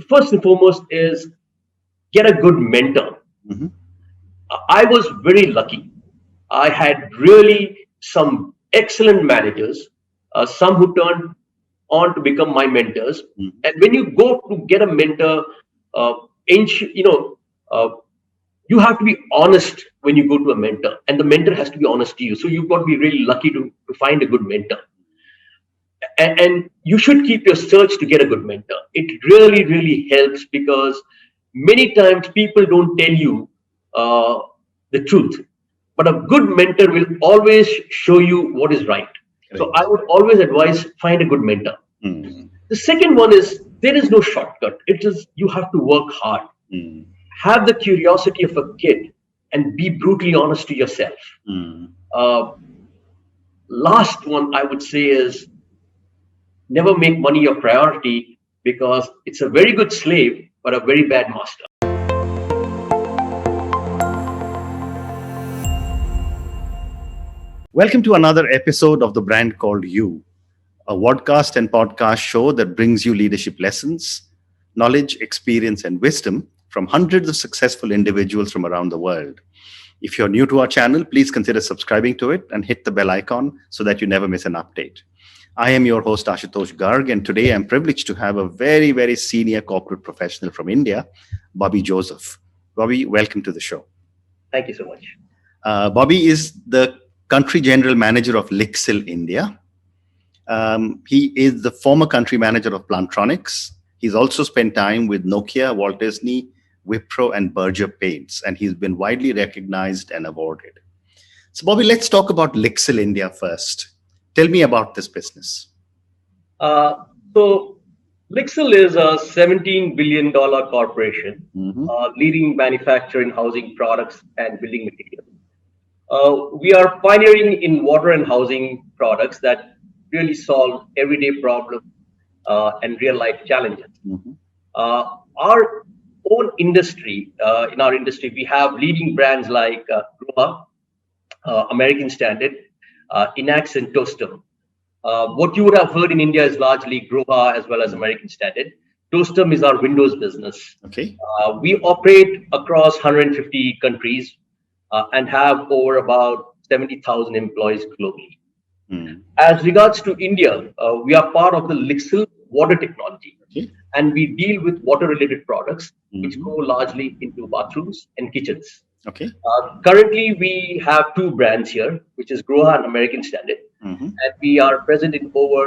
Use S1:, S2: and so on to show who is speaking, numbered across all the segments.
S1: first and foremost is get a good mentor.
S2: Mm-hmm.
S1: I was very lucky. I had really some excellent managers, some who turned on to become my mentors.
S2: Mm-hmm.
S1: And when you go to get a mentor, uh, uh, you have to be honest when you go to a mentor, and the mentor has to be honest to you. So you've got to be really lucky to find a good mentor. And you should keep your search to get a good mentor. It really, really helps because many times people don't tell you uh, the truth, but a good mentor will always show you what is right. So
S2: Correct.
S1: I would always advise find a good mentor.
S2: Mm-hmm.
S1: The second one is there is no shortcut. It is you have to work hard. Have the curiosity of a kid and be brutally honest to yourself.
S2: Mm-hmm.
S1: Uh, Last one I would say is never make money your priority because it's a very good slave but a very bad master.
S2: Welcome to another episode of The Brand Called You, a podcast and podcast show that brings you leadership lessons, knowledge, experience, and wisdom from hundreds of successful individuals from around the world. If you're new to our channel, please consider subscribing to it and hit the bell icon so that you never miss an update. I am your host, Ashutosh Garg, and today I'm privileged to have a very, very senior corporate professional from India, Bobby Joseph. Bobby, welcome to the show.
S1: Thank you so much.
S2: Bobby is the country general manager of Lixil India. He is the former country manager of Plantronics. He's also spent time with Nokia, Walt Disney, Wipro, and Berger Paints, and he's been widely recognized and awarded. So, Bobby, let's talk about Lixil India first. Tell me about this business.
S1: So Lixil is a $17 billion corporation,
S2: Mm-hmm.
S1: leading manufacturer in housing products and building materials. We are pioneering in water and housing products that really solve everyday problems and real life challenges.
S2: Mm-hmm.
S1: Our own industry, in our industry, we have leading brands like Groha, American Standard, Inax, and Tostem. What you would have heard in India is largely Groha as well as American Standard. Tostem is our Windows business.
S2: Okay.
S1: We operate across 150 countries and have over about 70,000 employees globally.
S2: Mm.
S1: As regards to India, we are part of the Lixil water technology,
S2: Okay.
S1: and we deal with water-related products, which
S2: Mhm.
S1: go largely into bathrooms and kitchens.
S2: Okay.
S1: Currently, we have two brands here, which is Groha and American Standard,
S2: Mm-hmm.
S1: and we are present in over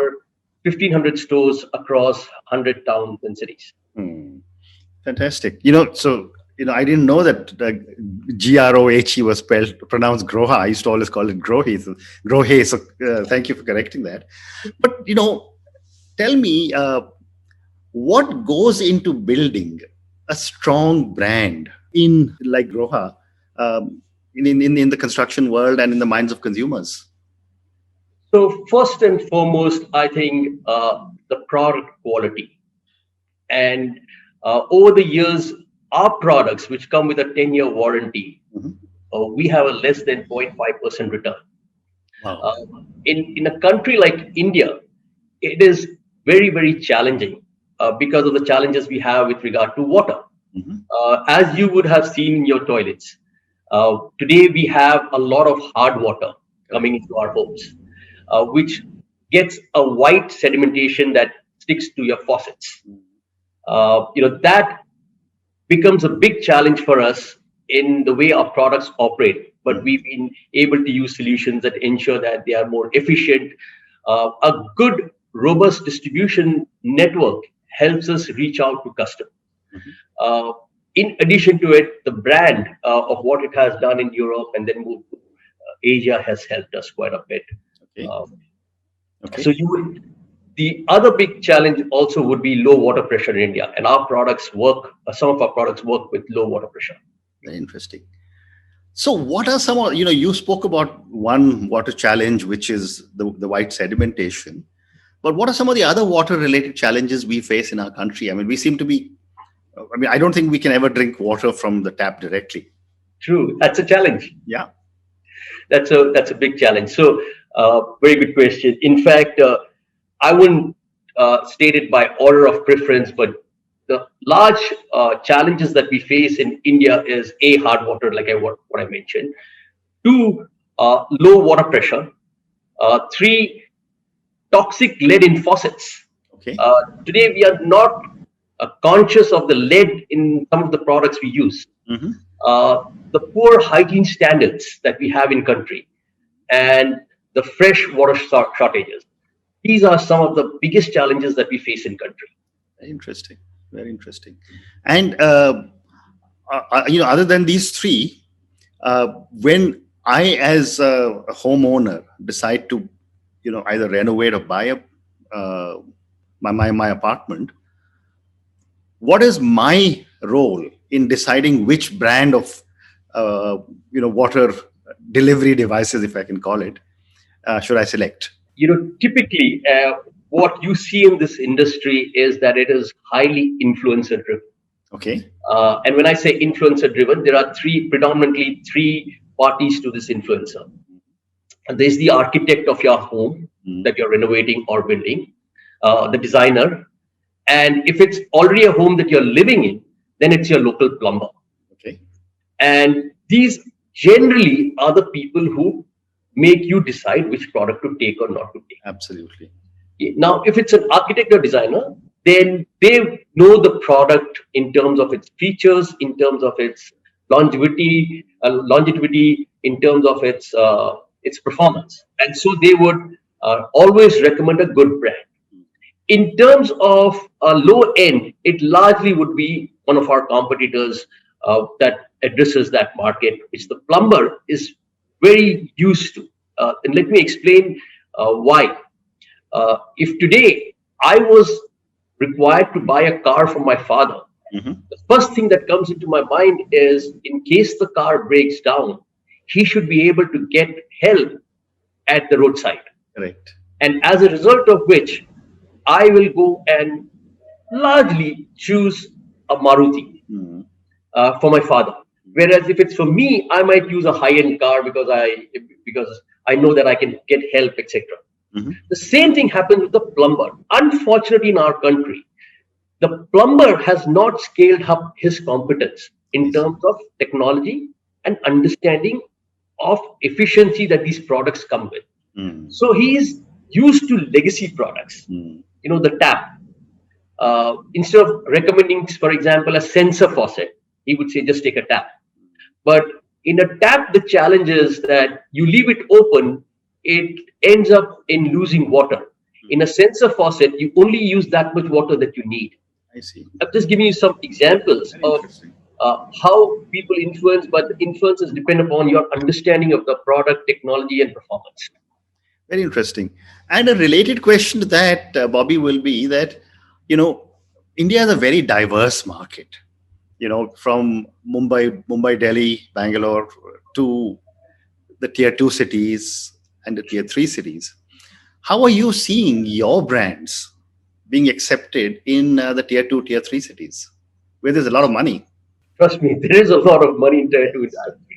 S1: 1,500 stores across 100 towns and cities.
S2: Mm. Fantastic. I didn't know that Grohe was pronounced Groha. I used to always call it Grohe. Grohe. So thank you for correcting that. But, tell me what goes into building a strong brand in like Groha in the construction world and in the minds of consumers.
S1: So first and foremost, I think the product quality. And over the years, our products, which come with a 10-year warranty,
S2: Mhm.
S1: we have a less than 0.5% return.
S2: Wow.
S1: In a country like India, it is very, very challenging because of the challenges we have with regard to water.
S2: Mhm.
S1: As you would have seen in your toilets, today we have a lot of hard water coming into our homes, which gets a white sedimentation that sticks to your faucets. That becomes a big challenge for us in the way our products operate. But we've been able to use solutions that ensure that they are more efficient. A good, robust distribution network helps us reach out to customers. In addition to it, the brand of what it has done in Europe and then moved to Asia has helped us quite a bit.
S2: Okay. Okay.
S1: So the other big challenge also would be low water pressure in India, and our products work. Some of our products work with low water pressure.
S2: Very interesting. So, what are some of, you spoke about one water challenge, which is the white sedimentation. But what are some of the other water related challenges we face in our country? I mean, I don't think we can ever drink water from the tap directly.
S1: True, that's a challenge.
S2: Yeah.
S1: That's a big challenge. So, very good question. In fact, I wouldn't state it by order of preference, but the large challenges that we face in India is a hard water, like what I mentioned. Two, low water pressure. Three, toxic lead in faucets.
S2: Okay.
S1: Uh, Today, we are not conscious of the lead in some of the products we use.
S2: Hmm.
S1: The poor hygiene standards that we have in country, and the fresh water shortages. These are some of the biggest challenges that we face in country.
S2: Very interesting. Very interesting. And other than these three, when I, as a homeowner, decide to, either renovate or buy my apartment, what is my role in deciding which brand of, water delivery devices, if I can call it, should I select?
S1: Typically, what you see in this industry is that it is highly influencer driven.
S2: Okay.
S1: And when I say influencer driven, there are predominantly three parties to this influencer. And there's the architect of your home that you're renovating or building, the designer, and if it's already a home that you're living in, then it's your local plumber.
S2: Okay.
S1: And these generally are the people who make you decide which product to take or not to take.
S2: Absolutely.
S1: Now, if it's an architect or designer, then they know the product in terms of its features, in terms of its longevity, in terms of its performance, and so they would always recommend a good brand. In terms of low end, it largely would be one of our competitors that addresses that market, which the plumber is very used to. And let me explain why. If today I was required to buy a car from my father, the first thing that comes into my mind is, in case the car breaks down, he should be able to get help at the roadside.
S2: Correct.
S1: And as a result of which, I will go and largely choose a Maruti for my father. Whereas if it's for me, I might use a high-end car because I know that I can get help, etc. The same thing happens with the plumber. Unfortunately, in our country, the plumber has not scaled up his competence in terms of technology and understanding of efficiency that these products come with. So he's used to legacy products. The tap. Instead of recommending, for example, a sensor faucet, he would say just take a tap. But in a tap, the challenge is that you leave it open, it ends up in losing water. In a sensor faucet, you only use that much water that you need.
S2: I see.
S1: I'm just giving you some examples of how people influence, but the influences depend upon your understanding of the product, technology, and performance.
S2: Very interesting. And a related question to that, Bobby, will be that, India is a very diverse market, from Mumbai, Delhi, Bangalore to the tier 2 cities and the tier 3 cities. How are you seeing your brands being accepted in the tier 2, tier 3 cities, where there's a lot of money?
S1: Trust me, there is a lot of money in tier 2 industry.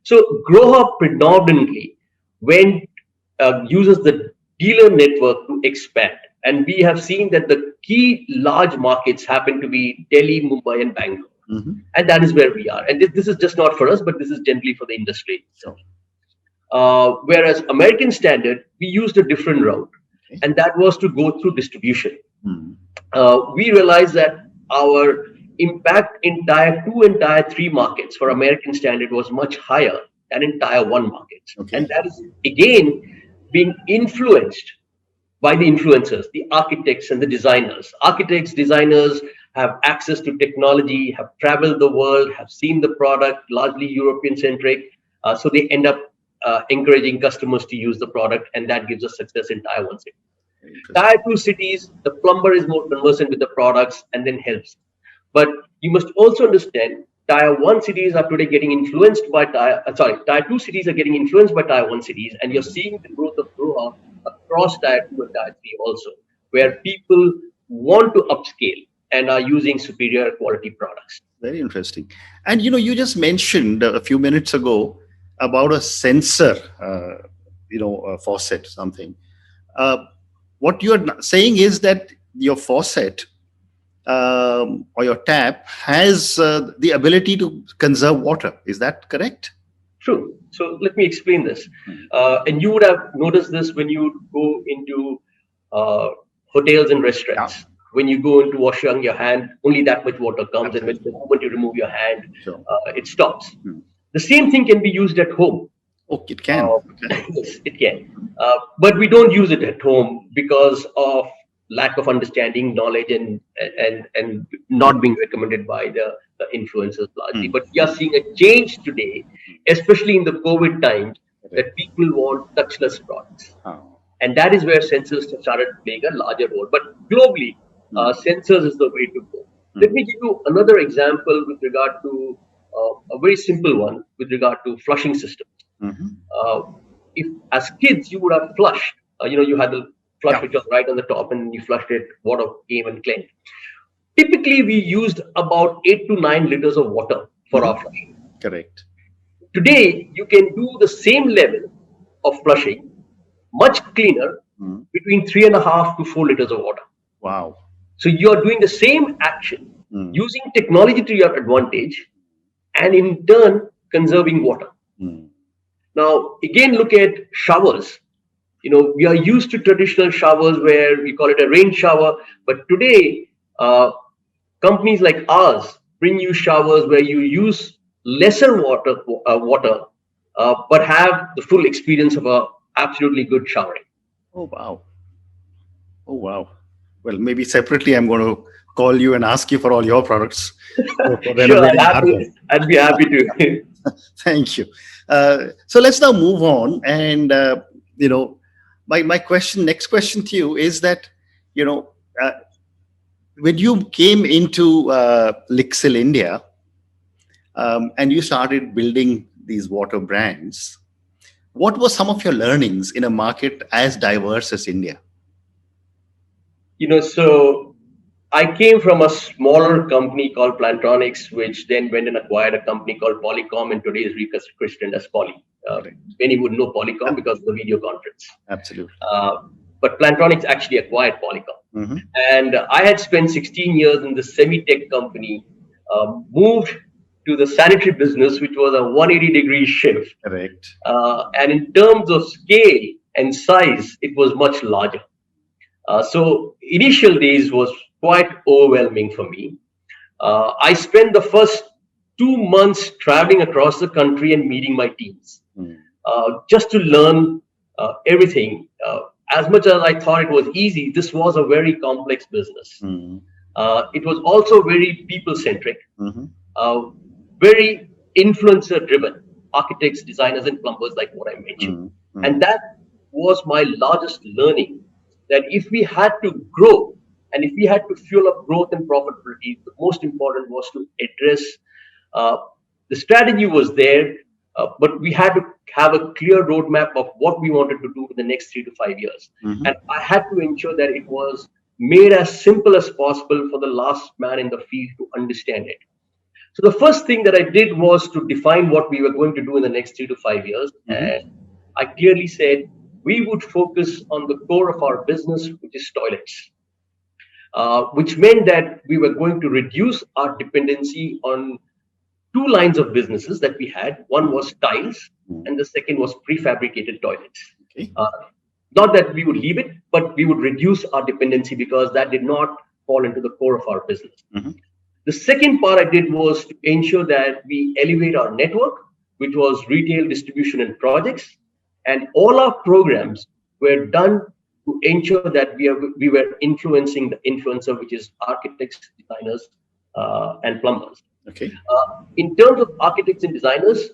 S1: So Grow Up predominantly uses the dealer network to expand. And we have seen that the key large markets happen to be Delhi, Mumbai, and Bangalore. And that is where we are. And this is just not for us, but this is generally for the industry.
S2: Sure.
S1: Whereas American Standard, we used a different route, and that was to go through distribution. We realized that our impact in tier 2 and tier 3 markets for American Standard was much higher than in tier 1 markets. And that is, again, being influenced by the influencers, the architects and the designers. Architects, designers have access to technology, have traveled the world, have seen the product, largely European centric. So they end up encouraging customers to use the product, and that gives us success in tier 1 cities. Tier 2 cities, the plumber is more conversant with the products and then helps. But you must also understand, tier 1 cities are today getting influenced by tier 2 cities are getting influenced by tier 1 cities, and you're seeing the growth of Grow Up across tier 2 and tier 3 also, where people want to upscale and are using superior quality products.
S2: Very interesting. And you just mentioned a few minutes ago about a sensor, a faucet, something. What you're saying is that your faucet or your tap has the ability to conserve water. Is that correct?
S1: True. So let me explain this. And you would have noticed this when you go into uh, hotels and
S2: Yeah,
S1: restaurants. When you go into washing your hand, only that much water comes, and when
S2: absolutely.
S1: the moment you remove your hand,
S2: Sure.
S1: it stops.
S2: Hmm.
S1: The same thing can be used at home.
S2: Oh, it can.
S1: Uh,
S2: Okay.
S1: yes, it can. But we don't use it at home because of lack of understanding, knowledge, and not being recommended by the influencers largely.
S2: Hmm.
S1: But we are seeing a change today, especially in the COVID times, that
S2: Correct.
S1: people want touchless products,
S2: Oh.
S1: and that is where sensors have started playing a larger role. But globally,
S2: Hmm.
S1: sensors is the way to go. Let
S2: Hmm.
S1: me give you another example with regard to a very simple one with regard to flushing systems.
S2: Mhm.
S1: uh, if as kids you would have flushed, you had the flush
S2: Yeah.
S1: which was right on the top and you flushed it, water came and cleaned. Typically we used about 8 to 9 liters of water for
S2: Mhm.
S1: our flushing.
S2: Correct.
S1: Today you can do the same level of flushing much cleaner
S2: Mhm.
S1: between 3.5 to 4 liters of water.
S2: Wow.
S1: So you are doing the same action
S2: Mm.
S1: using technology to your advantage and in turn conserving water.
S2: Mm.
S1: Now again, look at showers. We are used to traditional showers where we call it a rain shower, but today companies like ours bring you showers where you use lesser water, but have the full experience of a absolutely good showering.
S2: Oh wow. Oh wow. Well, maybe separately, I'm going to call you and ask you for all your products for
S1: Sure,
S2: renovating our home.
S1: I'd be happy to.
S2: Thank you. So let's now move on. And you know, my next question to you is that you know, uh, when you came into Lixil India, and you started building these water brands, what were some of your learnings in a market as diverse as India?
S1: So I came from a smaller company called Plantronics, which then went and acquired a company called Polycom, and today is rechristened as Poly.
S2: Correct.
S1: Many would know Polycom
S2: Yeah,
S1: because of the video conference.
S2: absolutely.
S1: Uh, but Plantronics actually acquired Polycom.
S2: Hmm.
S1: And I had spent 16 years in the semi-tech company, moved to the sanitary business, which was a 180-degree shift.
S2: Correct.
S1: And in terms of scale and size, it was much larger. So initial days was quite overwhelming for me. I spent the first 2 months traveling across the country and meeting my teams,
S2: Mm.
S1: just to learn everything. As much as I thought it was easy, this was a very complex business.
S2: Mm.
S1: It was also very people centric,
S2: Hmm.
S1: uh, very influencer driven, architects, designers, and plumbers, like what I mentioned.
S2: Mm.
S1: And
S2: Mm.
S1: that was my largest learning, that if we had to grow and if we had to fuel up growth and profitability, the most important was to address uh, the strategy was there, but we had to have a clear roadmap of what we wanted to do in the next 3 to 5 years.
S2: Hmm.
S1: And I had to ensure that it was made as simple as possible for the last man in the field to understand it. So the first thing that I did was to define what we were going to do in the next 3 to 5 years.
S2: Hmm.
S1: And I clearly said we would focus on the core of our business, which is toilets, which meant that we were going to reduce our dependency on two lines of businesses that we had. One was tiles,
S2: Mm.
S1: and the second was prefabricated toilets.
S2: Okay.
S1: Not that we would leave it, but we would reduce our dependency because that did not fall into the core of our business.
S2: Hmm.
S1: The second part I did was to ensure that we elevate our network, which was retail distribution and projects, and all our programs were done to ensure that we were influencing the influencer, which is architects, designers, and plumbers.
S2: Okay.
S1: In terms of architects and designers,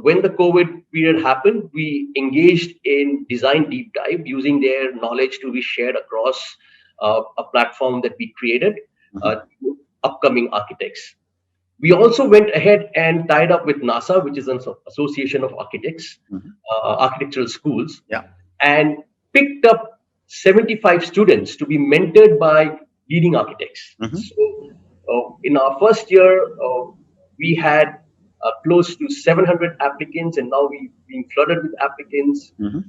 S1: when the COVID period happened, we engaged in design deep dive using their knowledge to be shared across a platform that we created
S2: Hmm.
S1: to upcoming architects. We also went ahead and tied up with NASA, which is an association of architects,
S2: Hmm.
S1: architectural schools,
S2: Yeah.
S1: and picked up 75 students to be mentored by leading architects.
S2: Hmm.
S1: So, in our first year, we had close to 700 applicants, and now we've been flooded with applicants
S2: Hmm.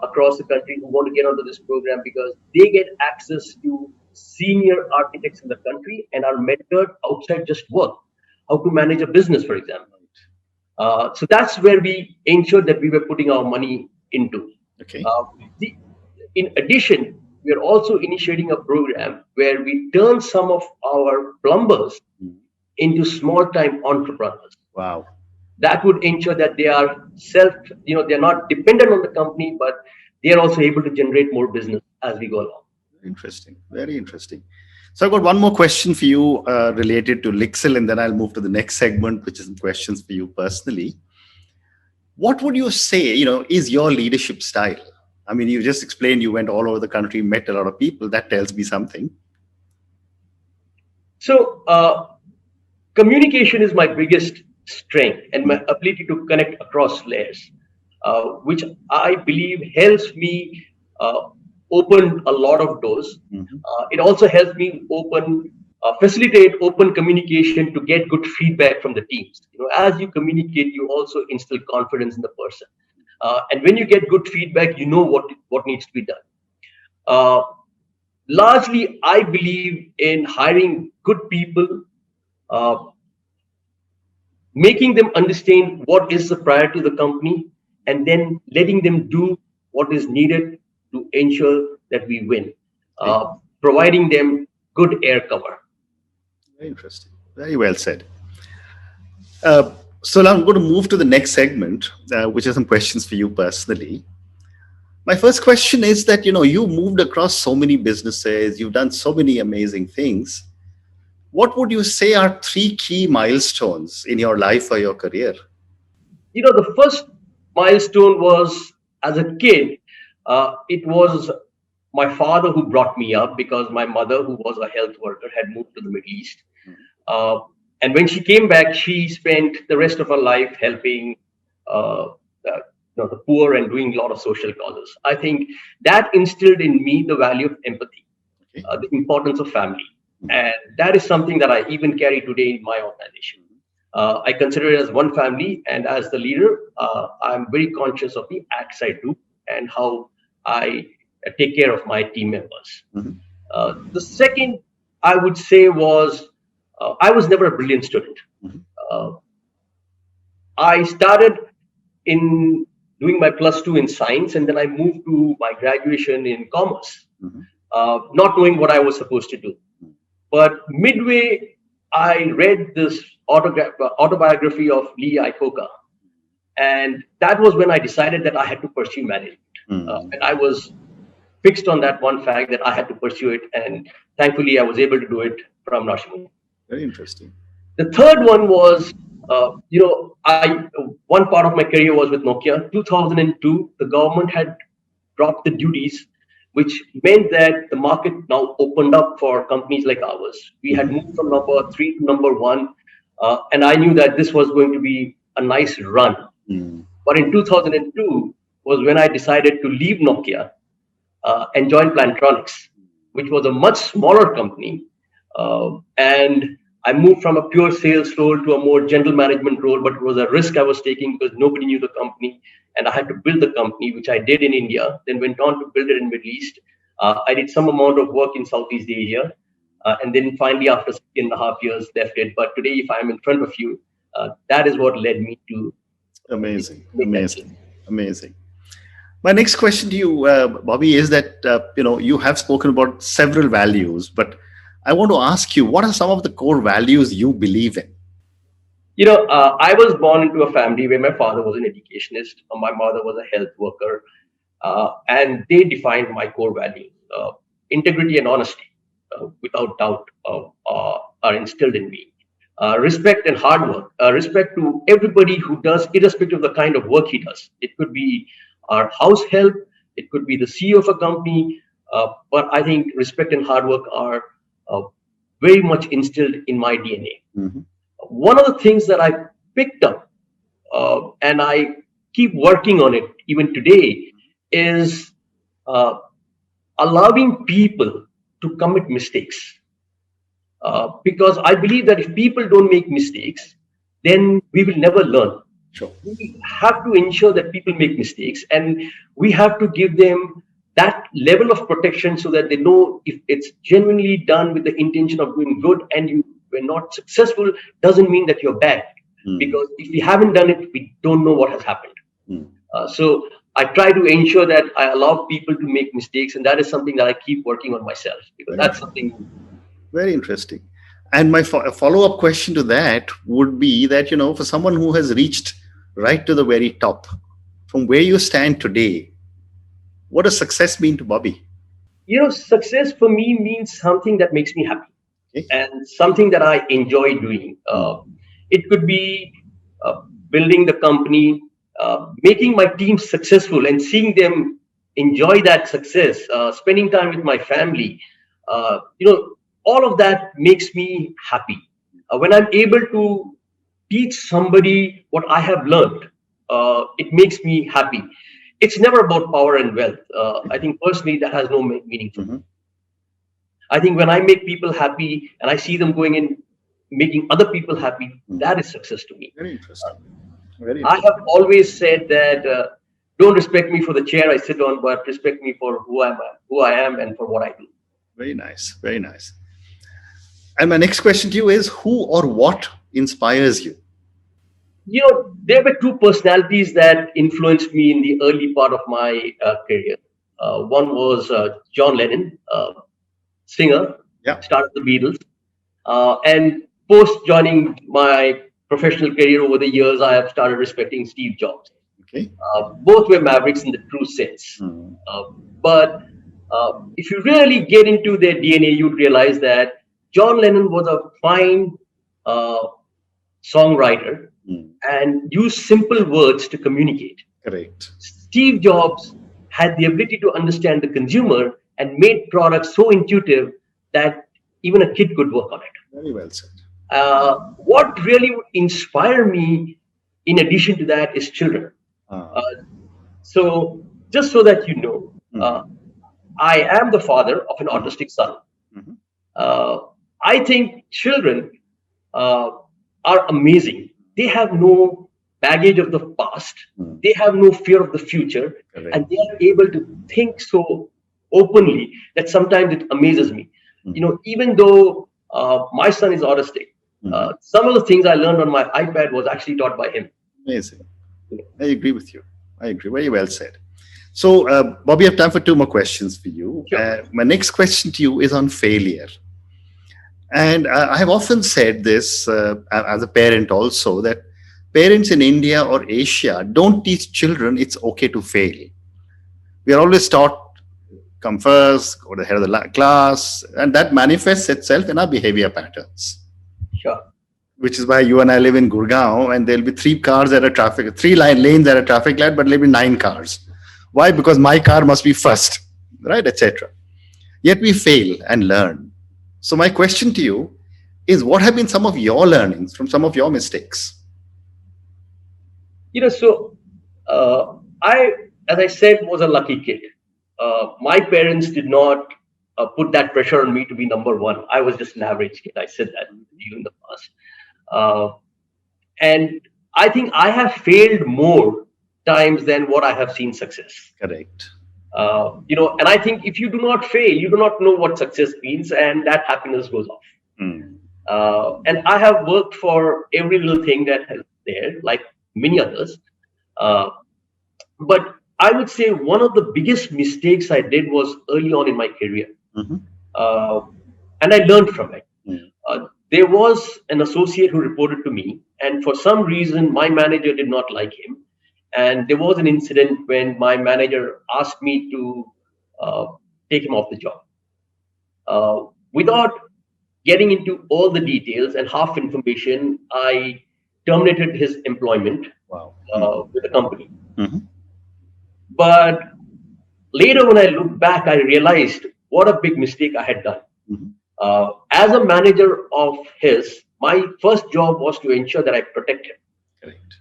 S1: across the country who want to get onto this program because they get access to senior architects in the country and are mentored outside just work, how to manage a business, for example. So that's where we ensured that we were putting our money into.
S2: Okay.
S1: Uh, the, in addition, we are also initiating a program where we turn some of our plumbers into small-time entrepreneurs.
S2: Wow.
S1: That would ensure that they are they're not dependent on the company, but they are also able to generate more business as we go along.
S2: Interesting. Very interesting. So I've got one more question for you related to Lixil, and then I'll move to the next segment, which is some questions for you personally. What would you say, is your leadership style? I mean, you just explained you went all over the country, met a lot of people. That tells me something.
S1: So, communication is my biggest strength and my ability to connect across layers, which I believe helps me open a lot of doors. It also helps me facilitate open communication to get good feedback from the teams. As you communicate, you also instill confidence in the person. And when you get good feedback, you know what needs to be done. Uh, Largely, I believe in hiring good people, uh, making them understand what is the priority of the company, and then letting them do what is needed to ensure that we win,
S2: Okay.
S1: providing them good air cover.
S2: Very interesting. Very well said. So now I'm going to move to the next segment, which are some questions for you personally. My first question is that, you moved across so many businesses, you've done so many amazing things. What would you say are three key milestones in your life or your career?
S1: The first milestone was as a kid, it was my father who brought me up because my mother, who was a health worker, had moved to the Middle East. Uh, and when she came back, she spent the rest of her life helping uh, the poor and doing a lot of social causes. I think that instilled in me the value of empathy,
S2: Okay.
S1: the importance of family. And that is something that I even carry today in my organization. I consider it as one family, and as the leader, I'm very conscious of the acts I do and how I take care of my team members.
S2: Mhm.
S1: The second, I would say, was I was never a brilliant student.
S2: Mhm.
S1: Uh, I started in doing my plus two in science, and then I moved to my graduation in commerce,
S2: Mhm.
S1: not knowing what I was supposed to do. But midway, I read this autobiography of Lee Iacocca, and that was when I decided that I had to pursue management.
S2: Mhm.
S1: And I was fixed on that one fact that I had to pursue it, and thankfully, I was able to do it from Nashville.
S2: Very interesting.
S1: The third one was, I one part of my career was with Nokia. 2002, the government had dropped the duties, which meant that the market now opened up for companies like ours. We had moved from number three to number one, and I knew that this was going to be a nice run.
S2: Mhm.
S1: But in 2002 was when I decided to leave Nokia and joined Plantronics, which was a much smaller company. And I moved from a pure sales role to a more general management role, but it was a risk I was taking because nobody knew the company. And I had to build the company, which I did in India, then went on to build it in Middle East. I did some amount of work in Southeast Asia. And then finally, after 6.5 years, left it. But today, if I'm in front of you, that is what led me to
S2: Amazing.
S1: make that change.
S2: Amazing. Amazing. My next question to you, Bobby, is that you have spoken about several values, but I want to ask you, what are some of the core values you believe in?
S1: I was born into a family where my father was an educationist, my mother was a health worker, and they defined my core values. Integrity and honesty, without doubt, are instilled in me. Respect and hard work, respect to everybody who does, irrespective of the kind of work he does. It could be our house help, it could be the CEO of a company, but I think respect and hard work are uh, very much instilled in my DNA.
S2: Mhm.
S1: One of the things that I picked up, and I keep working on it even today, is uh, allowing people to commit mistakes. Because I believe that if people don't make mistakes, then we will never learn.
S2: Sure.
S1: We have to ensure that people make mistakes, and we have to give them that level of protection so that they know if it's genuinely done with the intention of doing good and you were not successful doesn't mean that you're bad. Because if we haven't done it, we don't know what has happened. So I try to ensure that I allow people to make mistakes, and that is something that I keep working on myself because
S2: Very
S1: that's
S2: interesting.
S1: something.
S2: Very interesting. And my follow-up question to that would be that, for someone who has reached right to the very top, from where you stand today, what does success mean to Bobby?
S1: Success for me means something that makes me happy
S2: Okay.
S1: and something that I enjoy doing.
S2: Hmm.
S1: It could be building the company, making my team successful and seeing them enjoy that success, spending time with my family. All of that makes me happy. When I'm able to teach somebody what I have learned, it makes me happy. It's never about power and wealth. I think personally that has no meaning for me.
S2: Mhm.
S1: I think when I make people happy and I see them going in making other people happy, that is success to me.
S2: Very interesting. Very
S1: I
S2: interesting.
S1: have always said that don't respect me for the chair I sit on, but respect me for who I am, and for what I do.
S2: Very nice. Very nice. And my next question to you is, who or what inspires you?
S1: There were two personalities that influenced me in the early part of my career. One was John Lennon, singer,
S2: Yeah.
S1: started the Beatles. And post joining my professional career over the years, I have started respecting Steve Jobs.
S2: Okay.
S1: Both were mavericks in the true sense.
S2: Hmm.
S1: But if you really get into their DNA, you'd realize that John Lennon was a fine uh, songwriter
S2: Hmm.
S1: and used simple words to communicate.
S2: Correct.
S1: Steve Jobs had the ability to understand the consumer and made products so intuitive that even a kid could work on it.
S2: Very well said.
S1: What really would inspire me, in addition to that, is children.
S2: Ah.
S1: Uh, so, just so that you know,
S2: Mhm.
S1: I am the father of an
S2: Mhm.
S1: autistic son.
S2: Mhm.
S1: Uh, I think children uh, are amazing. They have no baggage of the past,
S2: Mhm.
S1: they have no fear of the future, and
S2: Correct.
S1: they are able to think so openly that sometimes it amazes me.
S2: Mhm.
S1: Even though my son is autistic,
S2: Mhm.
S1: some of the things I learned on my iPad was actually taught by him.
S2: Amazing. I agree with you. I agree. Very well said. So, Bobby, I have time for two more questions for you.
S1: Sure.
S2: My next question to you is on failure. And I have often said this as a parent also, that parents in India or Asia don't teach children it's okay to fail. We are always taught come first, go to the head of the class, and that manifests itself in our behavior patterns.
S1: Sure.
S2: Which is why you and I live in Gurgaon, and there'll be three cars at a traffic, lanes at a traffic light, but there'll be nine cars. Why? Because my car must be first, right, etc. Yet we fail and learn. So my question to you is, what have been some of your learnings from some of your mistakes?
S1: So I, as I said, was a lucky kid. My parents did not put that pressure on me to be number one. I was just an average kid. I said that to you in the past. Uh, and I think I have failed more times than what I have seen success.
S2: Correct.
S1: And I think if you do not fail, you do not know what success means, and that happiness goes off.
S2: Hmm.
S1: And I have worked for every little thing that is there, like many others. Uh, but I would say one of the biggest mistakes I did was early on in my career,
S2: Mhm.
S1: uh, and I learned from it.
S2: Hmm.
S1: There was an associate who reported to me, and for some reason, my manager did not like him. And there was an incident when my manager asked me to uh, take him off the job. Without getting into all the details and half information, I terminated his employment
S2: Wow. Hmm.
S1: with the company.
S2: Mhm.
S1: But later, when I look back, I realized what a big mistake I had done.
S2: Mhm.
S1: As a manager of his, my first job was to ensure that I protect him,
S2: Correct.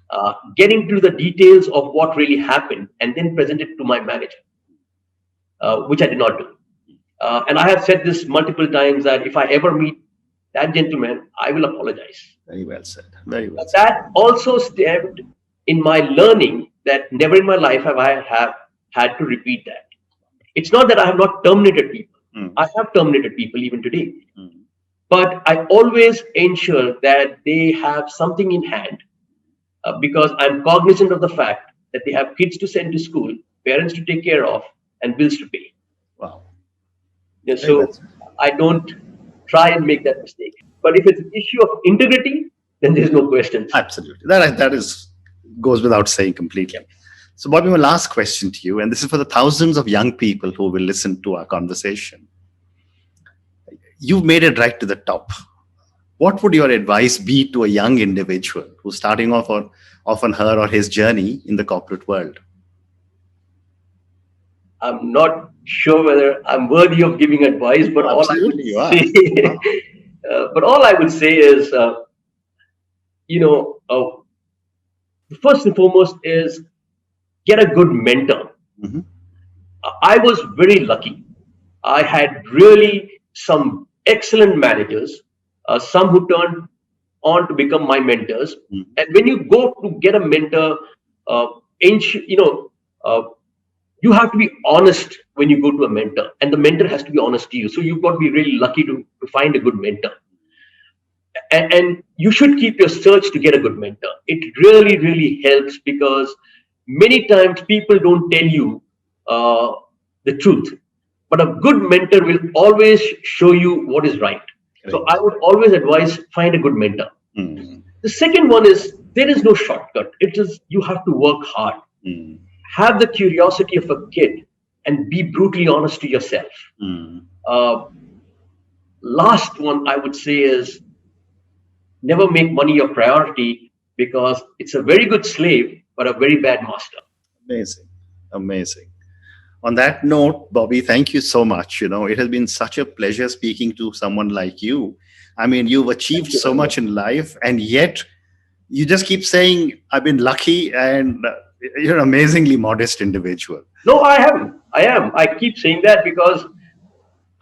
S1: get into the details of what really happened, and then present it to my manager, which I did not do. And I have said this multiple times that if I ever meet that gentleman, I will apologize.
S2: Very well said. Very well
S1: But
S2: said.
S1: that also stemmed in my learning that never in my life have I have had to repeat that. It's not that I have not terminated people.
S2: Mm.
S1: I have terminated people even today.
S2: Mm.
S1: But I always ensure that they have something in hand, because I'm cognizant of the fact that they have kids to send to school, parents to take care of, and bills to pay.
S2: Wow.
S1: Yeah,
S2: Hey,
S1: so I don't try and make that mistake. But if it's an issue of integrity, then there's no questions.
S2: absolutely. That is goes without saying completely. So, Bobby, my last question to you, and this is for the thousands of young people who will listen to our conversation. You've made it right to the top. What would your advice be to a young individual who's starting off on her or his journey in the corporate world?
S1: I'm not sure whether I'm worthy of giving advice, but
S2: Absolutely, you are.
S1: but all I would say is, you know, first and foremost is get a good mentor.
S2: Mhm.
S1: I was very lucky. I had really some excellent managers, some who turned on to become my mentors.
S2: Mhm.
S1: And when you go to get a mentor, you know, you have to be honest when you go to a mentor, and the mentor has to be honest to you. So you've got to be really lucky to find a good mentor. And you should keep your search to get a good mentor. It really, really helps, because many times people don't tell you uh, the truth, but a good mentor will always show you what is right. So
S2: Correct.
S1: I would always advise find a good mentor.
S2: Mm.
S1: The second one is there is no shortcut. It is you have to work hard.
S2: Mm.
S1: Have the curiosity of a kid and be brutally honest to yourself.
S2: Mm.
S1: Uh, Last one I would say is never make money your priority, because it's a very good slave but a very bad master.
S2: Amazing. Amazing. On that note, Bobby, thank you so much. It has been such a pleasure speaking to someone like you. I mean, you've achieved
S1: Thank you
S2: so
S1: very much.
S2: much in life, and yet you just keep saying, I've been lucky, and you're an amazingly modest individual.
S1: No, I haven't. I am. I keep saying that because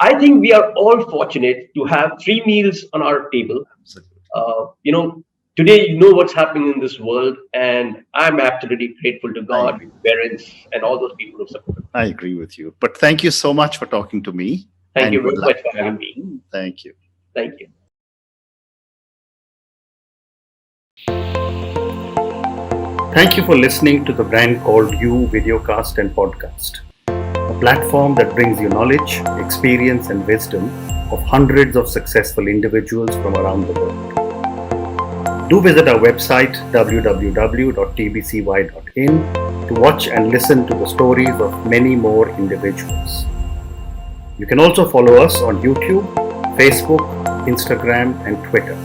S1: I think we are all fortunate to have three meals on our table.
S2: Absolutely.
S1: You know, today you know what's happening in this world, and I'm absolutely grateful to
S2: I
S1: God,
S2: agree.
S1: parents, and all those people who support.
S2: I agree with you. But thank you so much for talking to me,
S1: Thank
S2: and
S1: you
S2: good
S1: very
S2: luck.
S1: much for having me.
S2: Thank you.
S1: Thank you.
S2: Thank you for listening to the Brand Called You videocast and podcast, a platform that brings you knowledge, experience, and wisdom of hundreds of successful individuals from around the world. Do visit our website www.tbcy.in to watch and listen to the stories of many more individuals. You can also follow us on YouTube, Facebook, Instagram, and Twitter.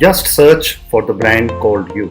S2: Just search for the Brand Called You.